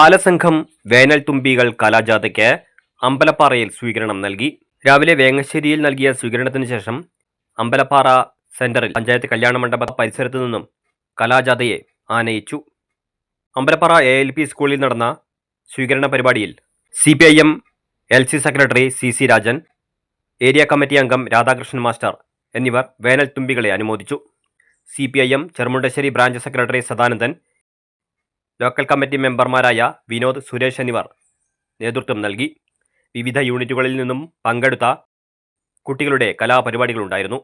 ബാലസംഘം വേനൽ തുമ്പികൾ കലാജാഥയ്ക്ക് അമ്പലപ്പാറയിൽ സ്വീകരണം നൽകി. രാവിലെ വേങ്ങശ്ശേരിയിൽ നൽകിയ സ്വീകരണത്തിന് ശേഷം അമ്പലപ്പാറ സെന്ററിൽ പഞ്ചായത്ത് കല്യാണ മണ്ഡപ പരിസരത്തു നിന്നും കലാജാഥയെ ആനയിച്ചു. അമ്പലപ്പാറ ALP സ്കൂളിൽ നടന്ന സ്വീകരണ പരിപാടിയിൽ CPIM LC secretary CC Rajan, area committee അംഗം രാധാകൃഷ്ണൻ മാസ്റ്റർ എന്നിവർ വേനൽ തുമ്പികളെ അനുമോദിച്ചു. CPIM Cherumundassery branch secretary Sadanandan, local committee മെമ്പർമാരായ വിനോദ്, സുരേഷ് എന്നിവർ നേതൃത്വം നൽകി. വിവിധ യൂണിറ്റുകളിൽ നിന്നും പങ്കെടുത്ത കുട്ടികളുടെ കലാപരിപാടികളുണ്ടായിരുന്നു.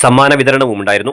സമ്മാന വിതരണവും ഉണ്ടായിരുന്നു.